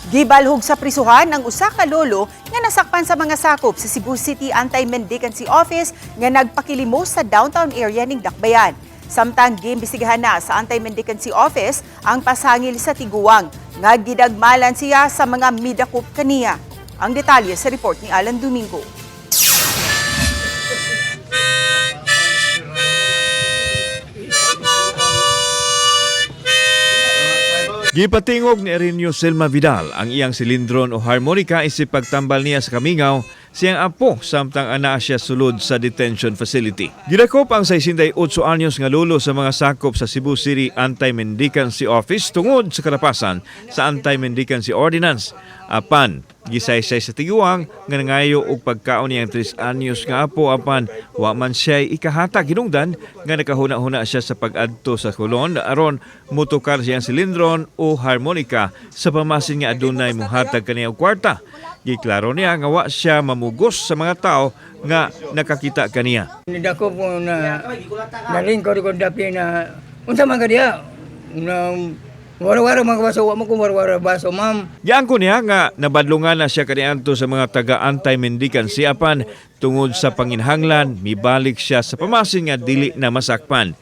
Gibalhog sa prisuhan ang usa ka lolo nga nasakpan sa mga sakop sa Cebu City Anti-Mendicancy Office nga nagpakilimos sa downtown area ning Dakbayan. Samtang giimbestigahan na sa Anti-Mendicancy Office ang pasangil sa tiguang nga gidagmalan siya sa mga midakop kaniya. Ang detalye sa report ni Alan Domingo. Gipatingog ni Erinio Selma Vidal ang iyang silindron o harmonika isip pagtambal niya sa Kamingaw siyang apo samtang anaa siya sulod sa detention facility. Gidakop ang 68 anyos nga lolo sa mga sakop sa Cebu City Anti-Mendicancy Office tungod sa kalapasan sa Anti-Mendicancy Ordinance. Apan, gisaysay sa tiguang nga nangayo og pagkaon niyang 3 anyos nga apo apan wa man siya ikahatag hinungdan nga nakahuna-huna siya sa pag-adto sa kulon aron motukar siyang silindron o harmonika sa pamasin nga adunay mohatag kaniya og kwarta. Giklaro niya nga wa siya mamugos sa mga tao nga nakakita kaniya. Nidako po na nalingkod ko dapi na unsa man ka diya na wara-wara mga baso, wa mo kung wara-wara baso, ma'am. Giyang ko niya nga nabadlungan na siya kaniadto sa mga taga-anti-mendicancy apan tungod sa panginhanglan, mibalik siya sa pamasin nga dili na masakpan.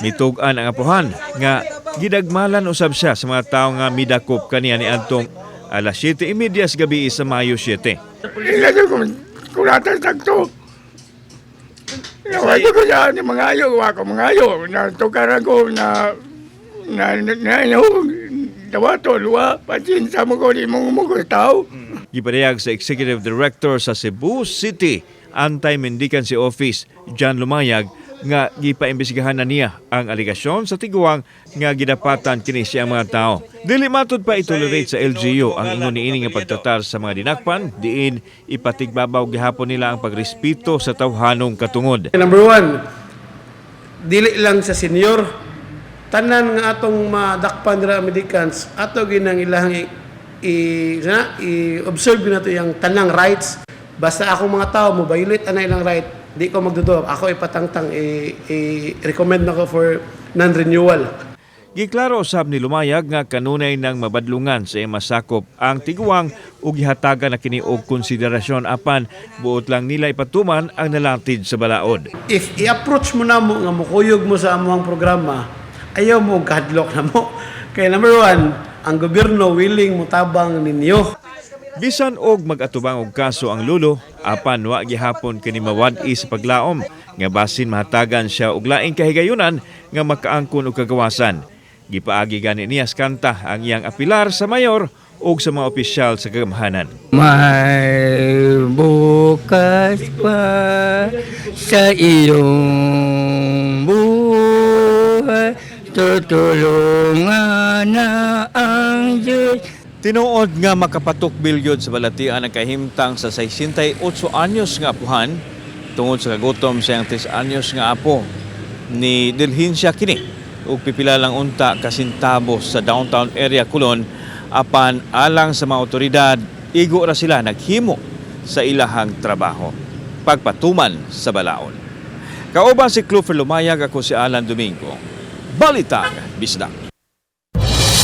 Nitug-an ang apuhan nga gidagmalan usab siya sa mga tao nga midakop kaniya ni Antong alas 7:30 gabi sa Mayo 7. Ilagay ko kulatan sakto. Nawag ko siya ni mangayo, ako mangayo. Natukaran ko na dawato, luwa, pasinsa mo ko di mong umugos tao. Gipadayag sa Executive Director sa Cebu City Anti-Mendicancy Office, John Lumayag, nga gipaimbestigahan na niya ang aligasyon sa tiguang nga gidapatan kini siya mga tao. Dili matud pa itolerate sa LGU ang ingon niini nga pagtatar sa mga dinakpan, diin ipatigbabaw gihapon nila ang pagrespeto sa tawhanong katungod. Number 1, dili lang sa senior, tanan nga atong madakpan dira Americans, ato ginang ilang i-observe nato yung tanang rights. Basta ako mga tao mo violate ana ilang right, di ko magdudog. Ako ipatangtang i-recommend nako for non-renewal. Giklaro usab ni Lumayag nga kanunay nang mabadlungan sa masakop ang tiguang ug gihatagan na kini og konsiderasyon apan buot lang nila ipatuman ang nalatid sa balaod. If i-approach mo na mo nga mukuyog mo sa amuang programa, ayaw mo kahadlok na mo. Kaya number 1, ang gobyerno willing mutabang ninyo. Bisan og mag-atubang og kaso ang lulo, apan wa gihapon kini mawad-i sa paglaom nga basin mahatagan siya og laing kahigayunan nga makaangkon og kagawasan. Gipaagi gani niya sa kanta ang iyang apilar sa mayor ug sa mga opisyal sa kagamhanan. May bukas pa sa iyong buhay, tutulungan na ang Diyos. Tinuod nga makapatok bilyod sa balatian ang kahimtang sa 68 anyos nga apuhan tungod sa kagutom siyang 3 anyos nga apo ni Delhin siya kini ug pipila lang unta kasintabo sa downtown area Kulon apan alang sa mga otoridad igo ra sila naghimo sa ilahang trabaho pagpatuman sa balaod. Kauban si Clover Lumayag, ako si Alan Domingo. Balitang Bisdak.